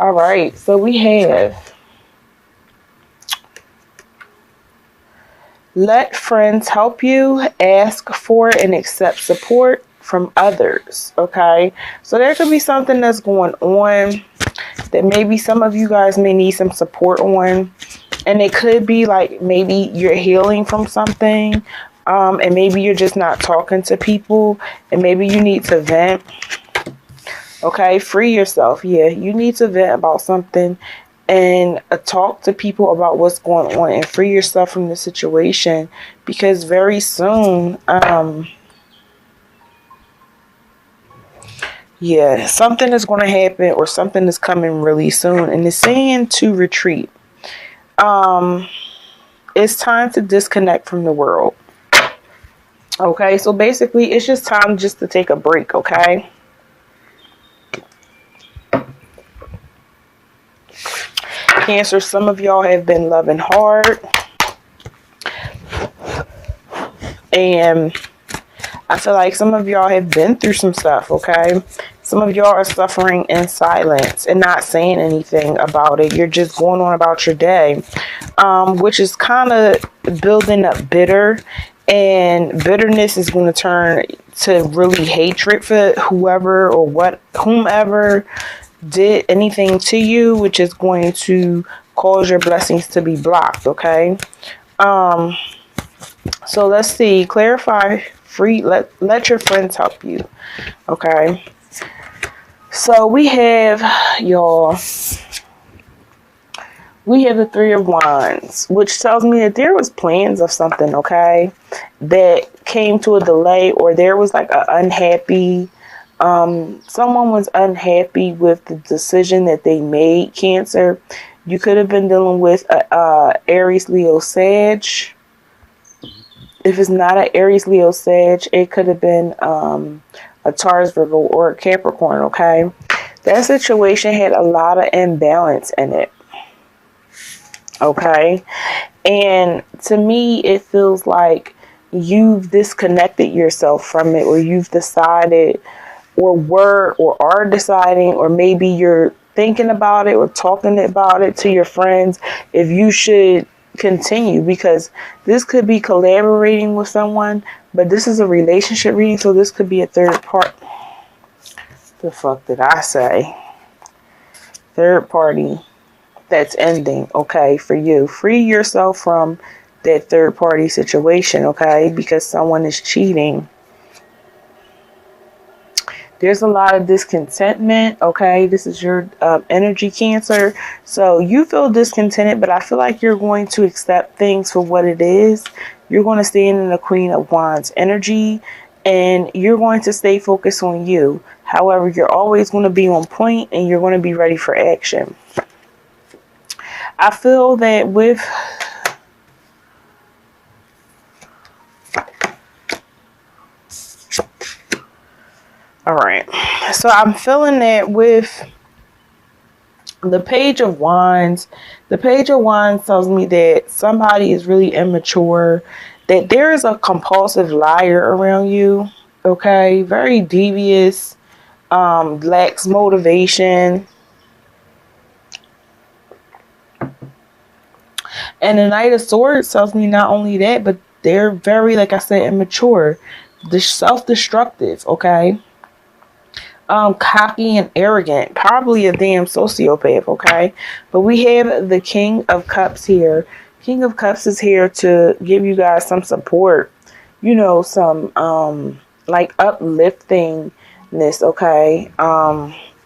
All right, so we have let friends help you, ask for and accept support from others. Okay, so there could be something that's going on that maybe some of you guys may need some support on. And it could be like maybe you're healing from something, and maybe you're just not talking to people, and maybe you need to vent. Okay, free yourself. Yeah, you need to vent about something and talk to people about what's going on and free yourself from the situation, because very soon, yeah, something is going to happen or something is coming really soon, and it's saying to retreat. It's time to disconnect from the world. Okay, so basically it's just time just to take a break. Okay, Cancer, some of y'all have been loving hard, and I feel like some of y'all have been through some stuff. Okay, some of y'all are suffering in silence and not saying anything about it. You're just going on about your day, which is kind of building up bitter, and bitterness is going to turn to really hatred for whoever or whomever did anything to you, which is going to cause your blessings to be blocked. Okay, so let's see, clarify, free, let your friends help you. Okay, so we have y'all, we have the Three of Wands, which tells me that there was plans of something, okay, that came to a delay, or there was like an unhappy, someone was unhappy with the decision that they made, Cancer. You could have been dealing with a Aries, Leo, Sag. If it's not an Aries, Leo, Sag, it could have been a Taurus, Virgo, or a Capricorn, okay? That situation had a lot of imbalance in it, okay? And to me, it feels like you've disconnected yourself from it, or you've decided, or were, or are deciding, or maybe you're thinking about it or talking about it to your friends if you should continue, because this could be collaborating with someone, but this is a relationship reading, so this could be a third part. The fuck did I say? Third party that's ending, okay, for you. Free yourself from that third party situation, okay, because someone is cheating. There's a lot of discontentment, okay? This is your energy, Cancer. So you feel discontented, but I feel like you're going to accept things for what it is. You're going to stand in the Queen of Wands energy, and you're going to stay focused on you. However, you're always going to be on point, and you're going to be ready for action. I feel that with... All right, so I'm feeling that with the Page of Wands. The Page of Wands tells me that somebody is really immature, that there is a compulsive liar around you, okay? Very devious, lacks motivation. And the Knight of Swords tells me not only that, but they're very, like I said, immature, self-destructive, okay? Cocky and arrogant, probably a damn sociopath, okay? But we have the King of Cups here. King of Cups is here to give you guys some support, you know, some like upliftingness, okay?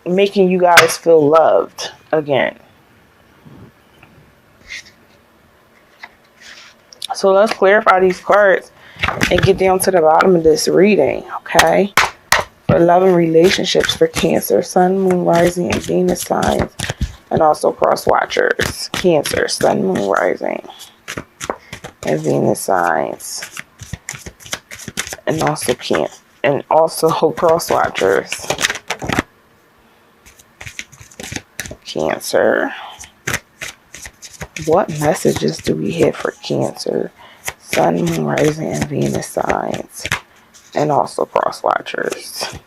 Making you guys feel loved again. So let's clarify these cards and get down to the bottom of this reading, okay? For love and relationships for Cancer, Sun, Moon, Rising, and Venus signs, and also cross watchers. Cancer, Sun, Moon, Rising, and Venus signs, and also cross watchers. Cancer. What messages do we have for Cancer, Sun, Moon, Rising, and Venus signs, and also cross watchers?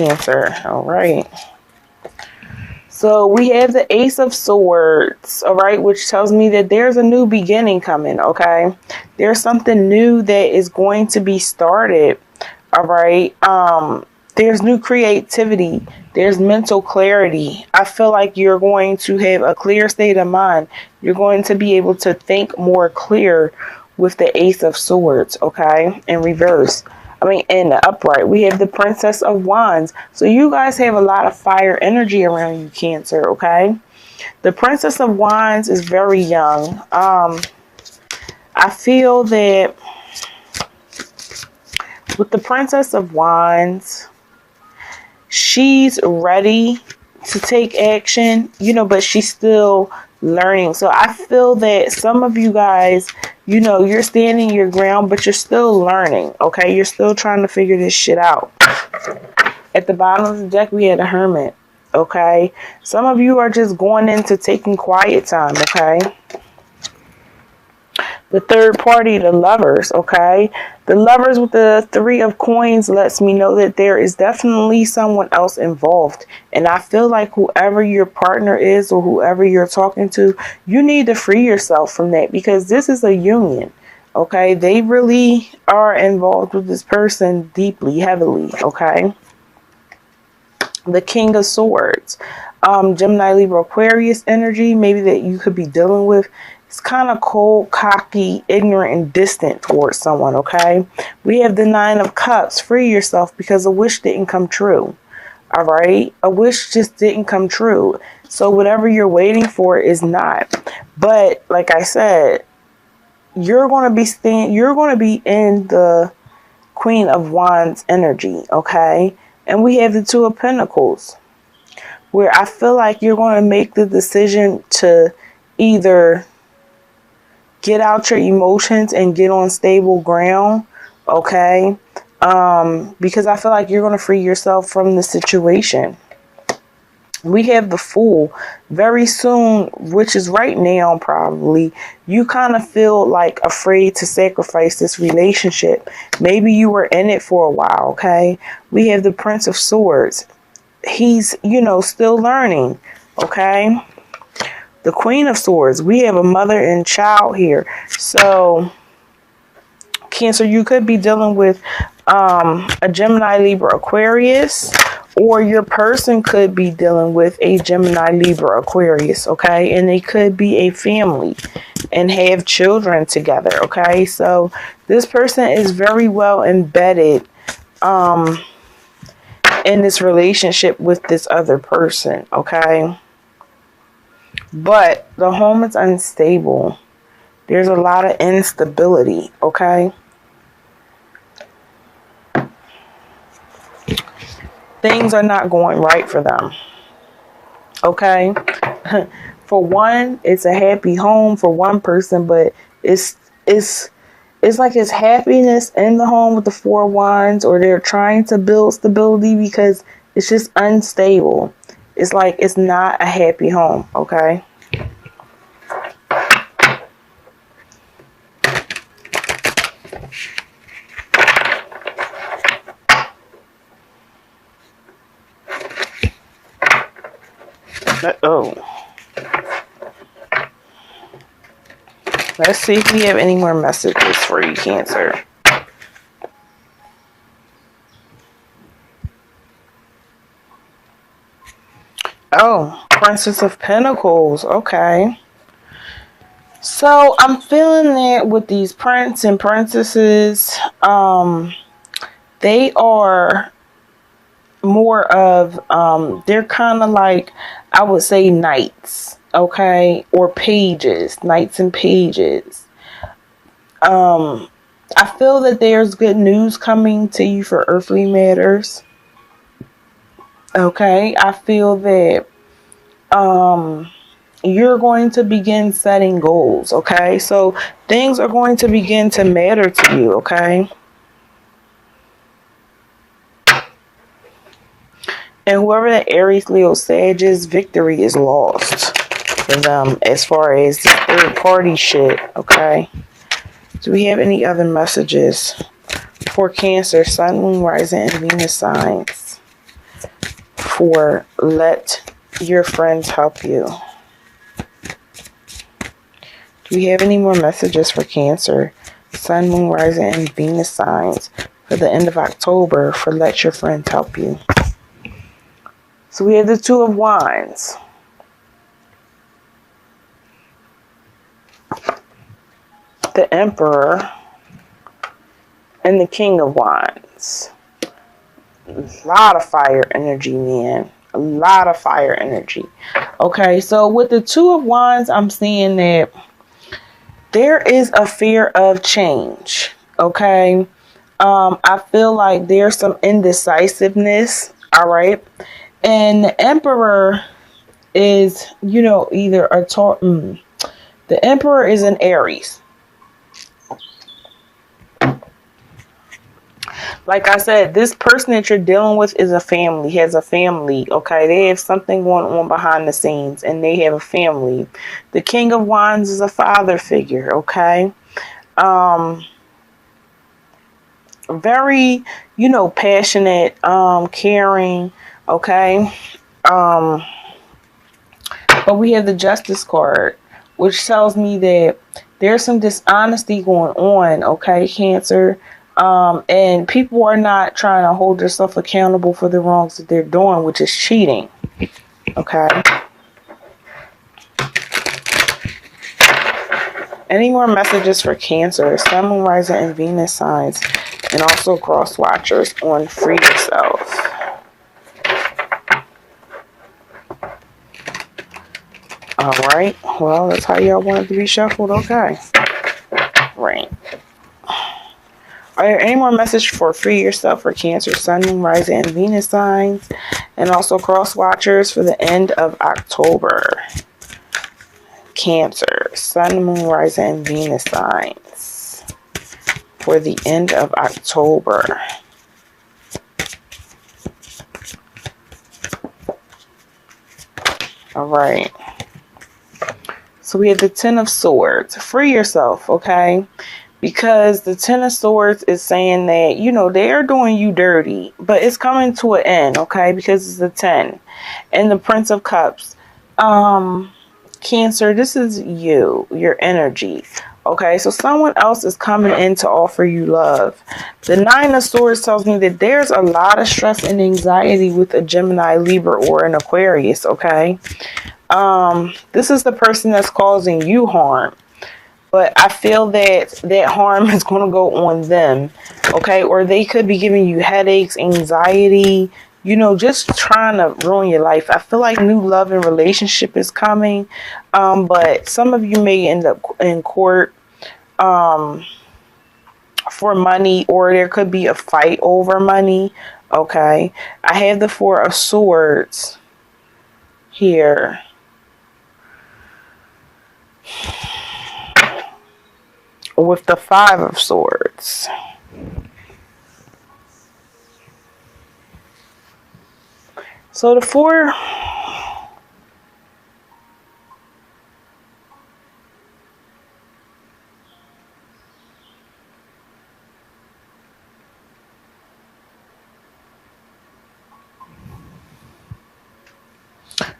Cancer. All right. So we have the Ace of Swords, all right, which tells me that there's a new beginning coming, okay? There's something new that is going to be started, all right? There's new creativity. There's mental clarity. I feel like you're going to have a clear state of mind. You're going to be able to think more clear with the Ace of Swords, okay? In reverse. In the upright, we have the Princess of Wands. So you guys have a lot of fire energy around you, Cancer, okay? The Princess of Wands is very young. I feel that with the Princess of Wands, she's ready to take action, but she's still learning. So I feel that some of you guys, you're standing your ground, but you're still learning, okay? You're still trying to figure this shit out. At the bottom of the deck, we had a Hermit, okay? Some of you are just going into taking quiet time, okay? The third party, the Lovers, okay? The Lovers with the Three of Coins lets me know that there is definitely someone else involved. And I feel like whoever your partner is or whoever you're talking to, you need to free yourself from that, because this is a union, okay? They really are involved with this person deeply, heavily, okay? The King of Swords. Gemini, Libra, Aquarius energy, maybe that you could be dealing with. It's kind of cold, cocky, ignorant, and distant towards someone, okay? We have the Nine of Cups. Free yourself because a wish didn't come true, all right? A wish just didn't come true. So whatever you're waiting for is not. But like I said, you're going to be in the Queen of Wands energy, okay? And we have the Two of Pentacles, where I feel like you're going to make the decision to either get out your emotions and get on stable ground, okay? Because I feel like you're going to free yourself from the situation. We have the Fool. Very soon, which is right now probably, you kind of feel like afraid to sacrifice this relationship. Maybe you were in it for a while, okay? We have the Prince of Swords. He's, still learning, okay? The Queen of Swords, we have a mother and child here. So, Cancer, you could be dealing with a Gemini, Libra, Aquarius, or your person could be dealing with a Gemini, Libra, Aquarius, okay? And they could be a family and have children together, okay? So, this person is very well embedded in this relationship with this other person, okay? But the home is unstable. There's a lot of instability, okay? Things are not going right for them, okay? For one, it's a happy home for one person, but it's like it's happiness in the home with the Four of Wands, or they're trying to build stability because it's just unstable. It's like it's not a happy home, okay? Let's see if we have any more messages for you, Cancer. Oh, Princess of Pentacles. Okay. So I'm feeling that with these prince and princesses, they are more of, they're kind of like, I would say, knights, okay, or pages, knights and pages. I feel that there's good news coming to you for earthly matters. Okay, I feel that you're going to begin setting goals, okay? So things are going to begin to matter to you, okay? And whoever the Aries, Leo, Sag is, victory is lost for them as far as the third party shit, okay? Do we have any other messages for Cancer, Sun, Moon, Rising, and Venus signs? for let your friends help you. Do we have any more messages for Cancer, Sun, Moon, Rising, and Venus signs for the end of October for let your friends help you? So we have the Two of Wands. The Emperor and the King of Wands. A lot of fire energy, man. A lot of fire energy. Okay, so with the Two of Wands, I'm seeing that there is a fear of change. Okay, I feel like there's some indecisiveness. All right, and the Emperor is, either a Taurus. The Emperor is an Aries. Like I said, this person that you're dealing with is a family, has a family, okay? They have something going on behind the scenes, and they have a family. The King of Wands is a father figure, okay? Very, passionate, caring, okay? But we have the Justice card, which tells me that there's some dishonesty going on, okay, Cancer? And people are not trying to hold themselves accountable for the wrongs that they're doing, which is cheating. Okay. Any more messages for Cancer, Sun, Moon, Rising, and Venus signs, and also cross watchers on Free Yourself? All right. Well, that's how y'all want it to be shuffled. Okay. Right. Are there any more message for Free Yourself for Cancer, Sun, Moon, Rising, and Venus signs, and also cross watchers for the end of October? Cancer, Sun, Moon, Rising, and Venus signs for the end of October. All right. So we have the Ten of Swords. Free yourself, okay? Because the Ten of Swords is saying that, they are doing you dirty, but it's coming to an end, okay? Because it's the 10. And the Prince of Cups. Cancer, this is your energy, okay? So someone else is coming in to offer you love. The Nine of Swords tells me that there's a lot of stress and anxiety with a Gemini, Libra, or an Aquarius, okay? This is the person that's causing you harm. But I feel that harm is going to go on them, okay? Or they could be giving you headaches, anxiety, just trying to ruin your life. I feel like new love and relationship is coming, but some of you may end up in court for money, or there could be a fight over money, okay? I have the Four of Swords here. With the Five of Swords. So the four...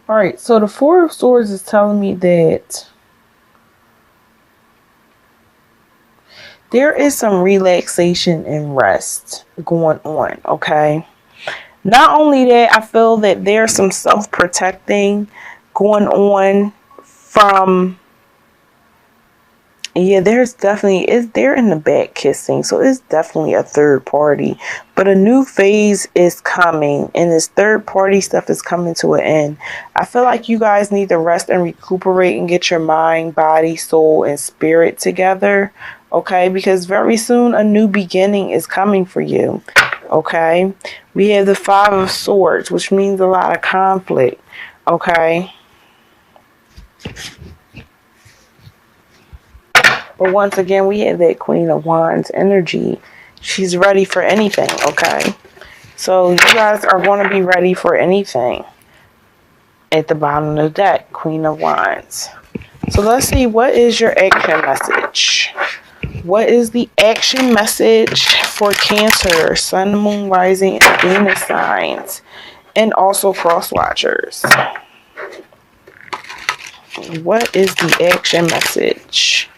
All right, so the Four of Swords is telling me that there is some relaxation and rest going on, okay? Not only that, I feel that there's some self-protecting going on from... Yeah, there's definitely... they're in the back kissing, so it's definitely a third party. But a new phase is coming, and this third party stuff is coming to an end. I feel like you guys need to rest and recuperate and get your mind, body, soul, and spirit together. Okay, because very soon a new beginning is coming for you. Okay, we have the Five of Swords, which means a lot of conflict. Okay, but once again, we have that Queen of Wands energy. She's ready for anything. Okay, so you guys are going to be ready for anything. At the bottom of the deck, Queen of Wands. So let's see, what is your action message? What is the action message for Cancer, Sun, Moon, Rising, and Venus signs and also cross watchers. What is the action message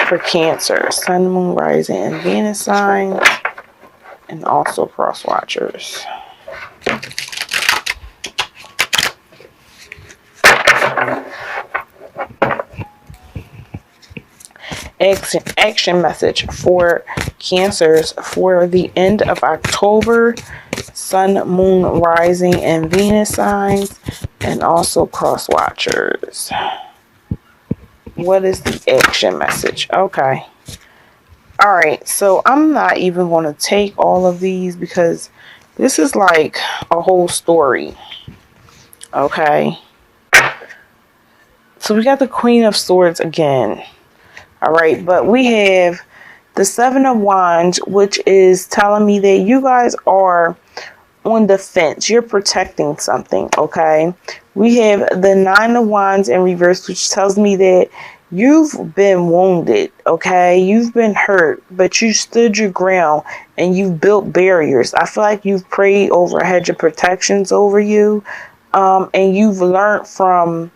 for Cancer, Sun, Moon, Rising, and Venus signs, and also cross watchers? Action message for Cancers for the end of October, Sun, Moon, Rising, and Venus signs, and also cross watchers. What is the action message? Okay. All right. So I'm not even going to take all of these because this is like a whole story. Okay. So we got the Queen of Swords again. All right. But we have the Seven of Wands, which is telling me that you guys are on the fence. You're protecting something, okay? We have the Nine of Wands in reverse, which tells me that you've been wounded, okay? You've been hurt, but you stood your ground and you've built barriers. I feel like you've prayed over a hedge of protections over you, and you've learned from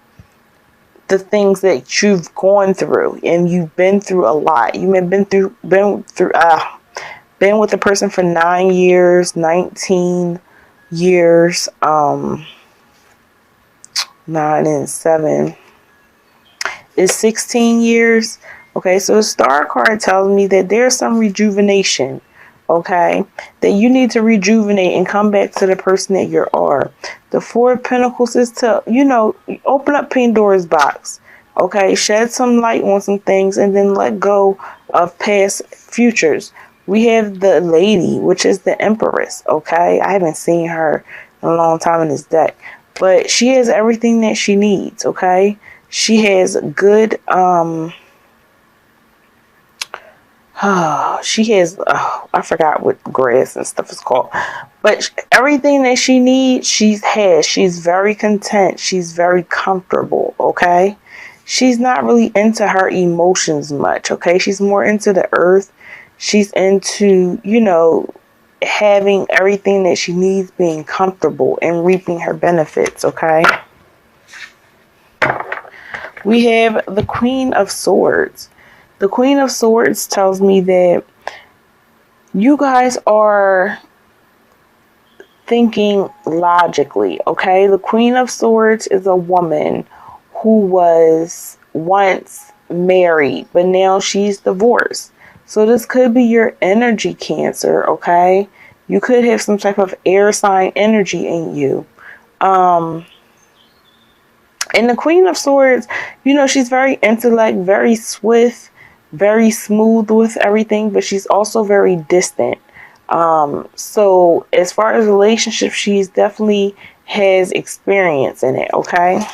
the things that you've gone through, and you've been through a lot. You've been with a person for 9 years, 19 years, 9 and 7 is 16 years. Okay, so the Star card tells me that there's some rejuvenation, okay, that you need to rejuvenate and come back to the person that you are. The Four of Pentacles is to, open up Pandora's box, okay, shed some light on some things and then let go of past futures. We have the Lady, which is the Empress, okay? I haven't seen her in a long time in this deck. But she has everything that she needs, okay? She has good, I forgot what grass and stuff is called. But everything that she needs, she has. She's very content. She's very comfortable, okay? She's not really into her emotions much, okay? She's more into the earth. She's into, having everything that she needs, being comfortable and reaping her benefits, okay? We have the Queen of Swords. The Queen of Swords tells me that you guys are thinking logically, okay? The Queen of Swords is a woman who was once married, but now she's divorced. So this could be your energy, Cancer, okay? You could have some type of air sign energy in you. And the Queen of Swords, she's very intellect, very swift, very smooth with everything, but she's also very distant. So as far as relationships, she's definitely has experience in it, okay?